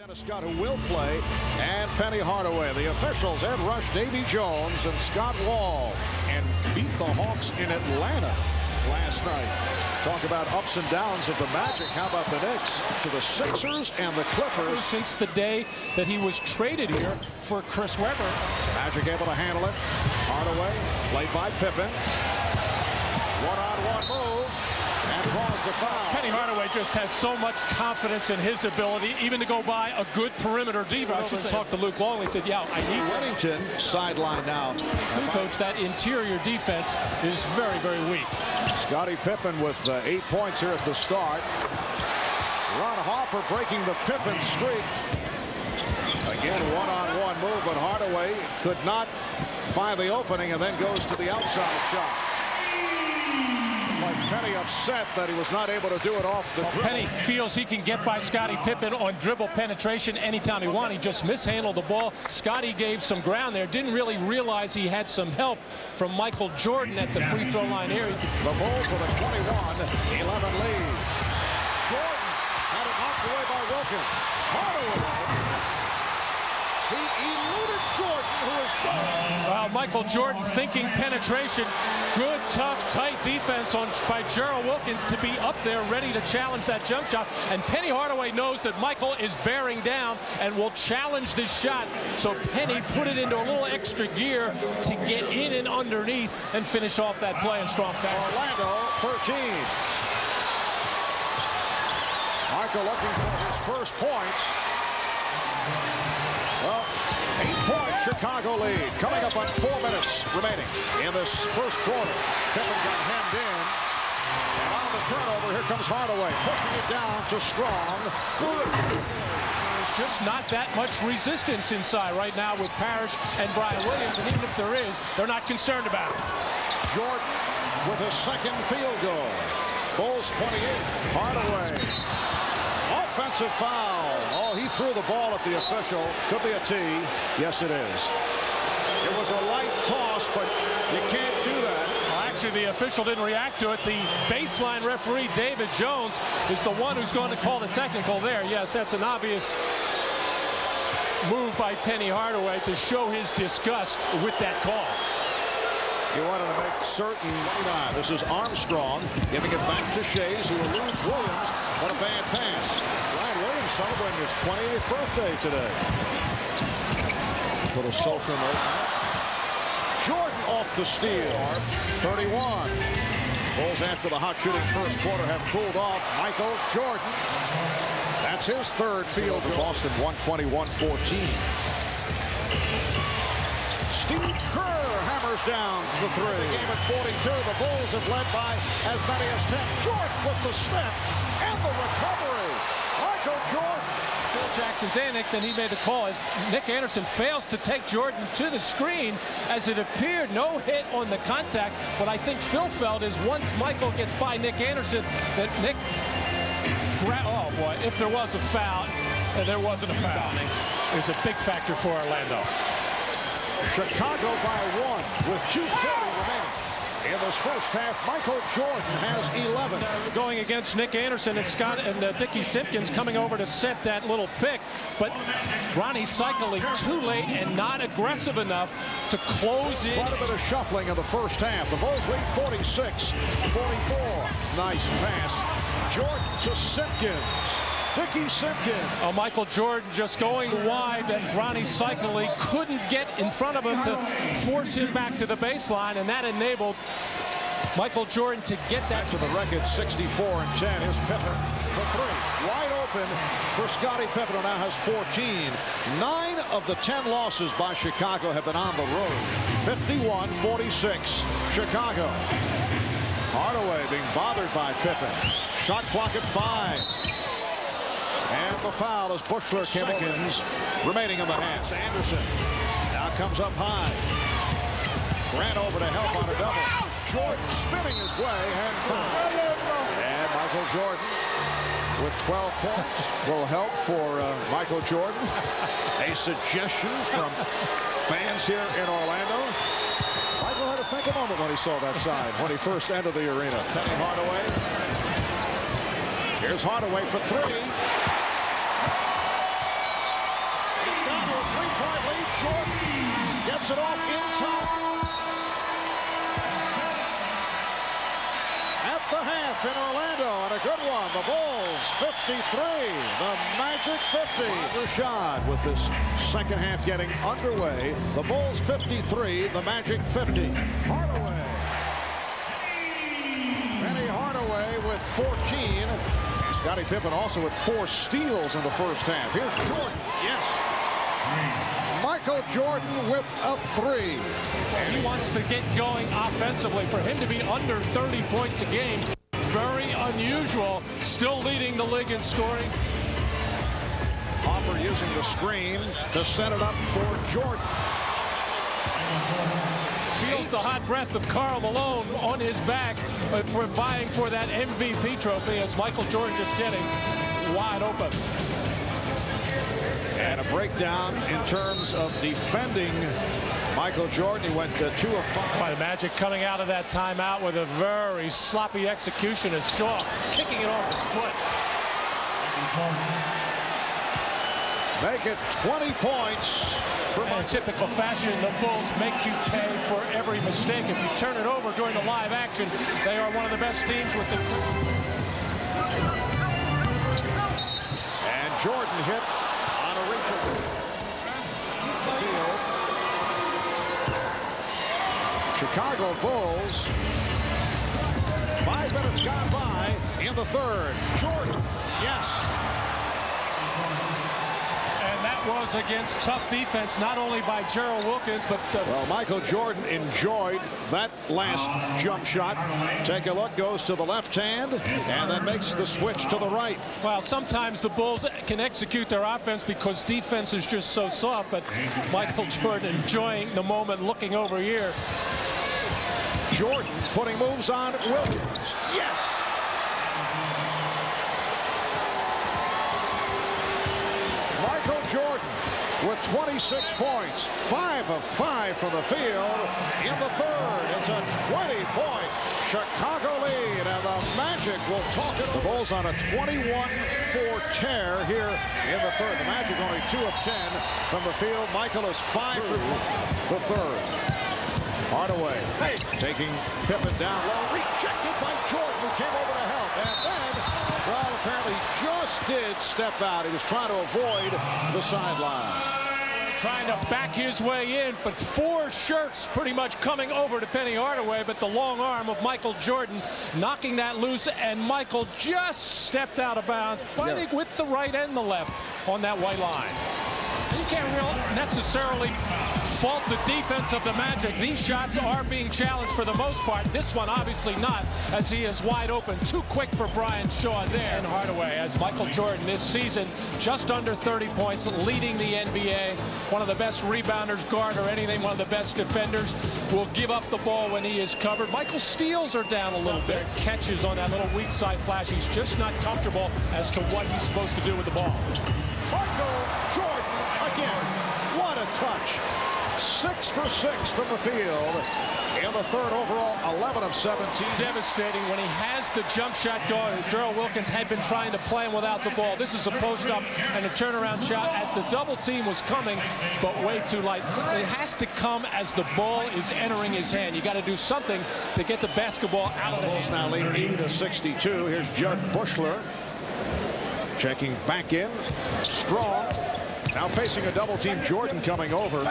Dennis Scott, who will play, and Penny Hardaway. The officials have rushed Davy Jones and Scott Wall and beat the Hawks in Atlanta last night. Talk about ups and downs of the Magic. How about the Knicks? To the Sixers and the Clippers. Since the day that he was traded here for Chris Webber. Magic able to handle it. Hardaway, played by Pippen. One-on-one move. And draws the foul. Penny Hardaway just has so much confidence in his ability, even to go by a good perimeter diva. I should talk to Luke Longley. He said, yeah, I need Whittington sideline now. Coach, that interior defense is very, very weak. Scottie Pippen with 8 points here at the start. Ron Harper breaking the Pippen streak. Again, one-on-one move, but Hardaway could not find the opening and then goes to the outside shot. Penny upset that he was not able to do it off the dribble. Penny feels he can get by Scottie Pippen on dribble penetration anytime he wants. He just mishandled the ball. Scottie gave some ground there. Didn't really realize he had some help from Michael Jordan at the free throw line area. The Bulls with a 21-11 lead. Jordan had it knocked away by Wilkins. Hardaway. He eluded Jordan, who is gone. Well, Michael Jordan thinking penetration. Good, tough, tight defense by Gerald Wilkins to be up there ready to challenge that jump shot. And Penny Hardaway knows that Michael is bearing down and will challenge this shot. So Penny put it into a little extra gear to get in and underneath and finish off that play in strong fashion. Orlando, 13. Michael looking for his first points. Well, 8-point Chicago lead. Coming up on 4 minutes remaining in this first quarter. Pippen got hemmed in. And on the turnover, here comes Hardaway. Pushing it down to Strong. There's just not that much resistance inside right now with Parrish and Brian Williams. And even if there is, they're not concerned about it. Jordan with his second field goal. Bulls 28. Hardaway. Offensive foul. Oh, he threw the ball at the official. Could be a tee. Yes, it is. It was a light toss, but you can't do that. Well, actually, the official didn't react to it. The baseline referee, David Jones, is the one who's going to call the technical there. Yes, that's an obvious move by Penny Hardaway to show his disgust with that call. He wanted to make certain. This is Armstrong giving it back to Shays, who eludes Williams. What a bad pass. Brian Williams celebrating his 28th birthday today. Little social note. Jordan off the steal. 31. Bulls after the hot shooting first quarter have cooled off. Michael Jordan. That's his third field goal. Boston 121-14. Steve Kerr hammers down the three. The game at 42. The Bulls have led by as many as 10. Jordan with the step and the recovery. Michael Jordan. Phil Jackson's annex, and he made the call as Nick Anderson fails to take Jordan to the screen. As it appeared, no hit on the contact. What I think Phil felt is once Michael gets by Nick Anderson, that Nick, oh boy, if there was a foul, and there wasn't a foul. It was a big factor for Orlando. Chicago by 1 with 2:40 remaining. In this first half, Michael Jordan has 11. Going against Nick Anderson and Scott and Dickie Simpkins coming over to set that little pick, but Ronnie cycling too late and not aggressive enough to close in. Quite a bit of shuffling in the first half. The Bulls lead 46-44. Nice pass. Jordan to Simpkins. Dickie Simpkins. Oh, Michael Jordan just going wide, and Ronnie Cycli couldn't get in front of him to force him back to the baseline, and that enabled Michael Jordan to get that to the record. 64-10. Here's Pippen for three. Wide open for Scottie Pippen, who now has 14. 9 of the 10 losses by Chicago have been on the road. 51-46. Chicago. Hardaway being bothered by Pippen. Shot clock at 5. And the foul as Bushler seconds remaining in the hands. Anderson now comes up high. Ran over to help on a double. Jordan spinning his way and foul. And Michael Jordan with 12 points will help for Michael Jordan. A suggestion from fans here in Orlando. Michael had to think a moment when he saw that sign when he first entered the arena. Penny Hardaway. Here's Hardaway for three. cuts it off in time. At the half in Orlando, and a good one. The Bulls 53, the Magic 50. Rashad with this second half getting underway. The Bulls 53, the Magic 50. Hardaway. Penny Hardaway with 14. Scottie Pippen also with 4 steals in the first half. Here's Jordan. Yes. Michael Jordan with a 3. He wants to get going offensively. For him to be under 30 points a game, very unusual. Still leading the league in scoring. Hopper using the screen to set it up for Jordan. Feels the hot breath of Karl Malone on his back for vying for that MVP trophy as Michael Jordan just getting wide open. And a breakdown in terms of defending Michael Jordan. He went 2 of 5. By the Magic coming out of that timeout with a very sloppy execution as Shaw kicking it off his foot. Make it 20 points. In typical fashion, the Bulls make you pay for every mistake. If you turn it over during the live action, they are one of the best teams with the... And Jordan hit on a reach. Chicago Bulls. 5 minutes gone by in the third. Jordan, yes. That was against tough defense, not only by Gerald Wilkins, but... Well, Michael Jordan enjoyed that last jump shot. Take a look, goes to the left hand, and then makes the switch to the right. Well, sometimes the Bulls can execute their offense because defense is just so soft, but Michael Jordan enjoying the moment, looking over here. Jordan putting moves on Wilkins. Yes! Michael Jordan with 26 points, 5 of 5 from the field in the third. It's a 20-point Chicago lead, and the Magic will talk it. The Bulls on a 21-4 tear here in the third. The Magic only 2 of 10 from the field. Michael is 5 for 5. The third. Hardaway taking Pippen down low, rejected by Jordan, who came over to help, and then, well, apparently just did step out. He was trying to avoid the sideline. Trying to back his way in, but 4 shirts pretty much coming over to Penny Hardaway, but the long arm of Michael Jordan knocking that loose, and Michael just stepped out of bounds, fighting with the right and the left on that white line. You can't really necessarily fault the defense of the Magic. These shots are being challenged for the most part. This one obviously not, as he is wide open. Too quick for Brian Shaw there. And Hardaway, as Michael Jordan this season, just under 30 points, leading the NBA. One of the best rebounders, guard or anything, one of the best defenders. Will give up the ball when he is covered. Michael's steals are down a little bit. Catches on that little weak side flash. He's just not comfortable as to what he's supposed to do with the ball. Michael Jordan again. What a touch. 6 for 6 from the field in the third overall, 11 of 17. Devastating when he has the jump shot going. Gerald Wilkins had been trying to play him without the ball. This is a post-up and a turnaround shot as the double team was coming, but way too light. It has to come as the ball is entering his hand. You got to do something to get the basketball out of the Bulls hand. now lead 80-62. Here's Judd Bushler checking back in. Strong. Now facing a double team. Jordan coming over.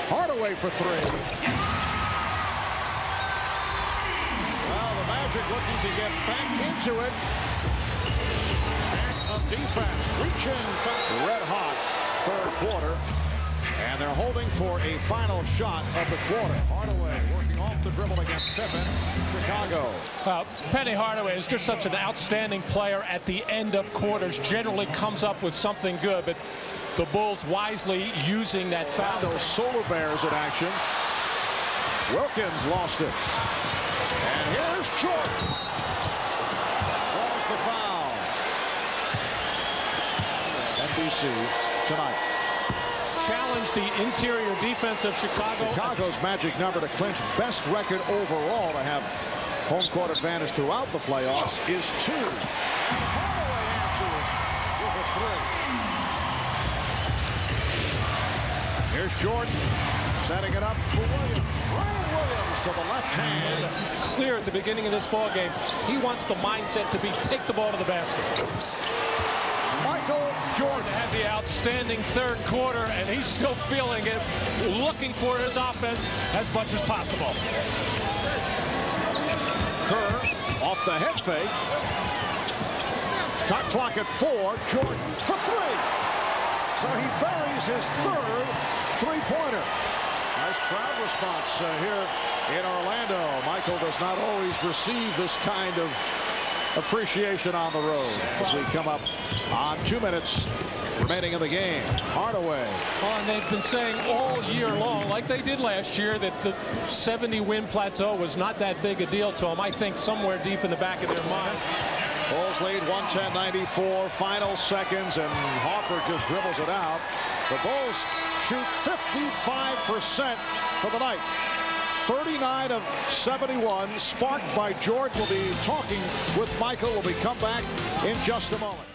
Hardaway for 3. Well, the Magic looking to get back into it. Act of defense. Reaching from red hot third quarter. And they're holding for a final shot of the quarter. Hardaway working off the dribble against Pippen. Chicago. Penny Hardaway is just such an outstanding player at the end of quarters. Generally comes up with something good, but the Bulls wisely using that foul. Those Solar Bears in action. Wilkins lost it. And here's Jordan. Draws the foul. NBC tonight. Challenge the interior defense of Chicago. Chicago's magic number to clinch best record overall to have home court advantage throughout the playoffs is 2. And Hardaway answers with a 3. Here's Jordan. Setting it up for Williams. Brian Williams to the left hand. Clear at the beginning of this ball game. He wants the mindset to be take the ball to the basket. Michael Jordan had the outstanding third quarter, and he's still feeling it, looking for his offense as much as possible. Kerr off the head fake. Shot clock at 4. Jordan for 3. So he buries his third three-pointer. Nice crowd response here in Orlando. Michael does not always receive this kind of appreciation on the road as we come up on 2 minutes remaining in the game. Hardaway. Oh, and they've been saying all year long, like they did last year, that the 70-win plateau was not that big a deal to them. I think somewhere deep in the back of their mind. Bulls lead 110-94, final seconds, and Harper just dribbles it out. The Bulls shoot 55% for the night. 39 of 71, sparked by George. We'll be talking with Michael when we come back in just a moment.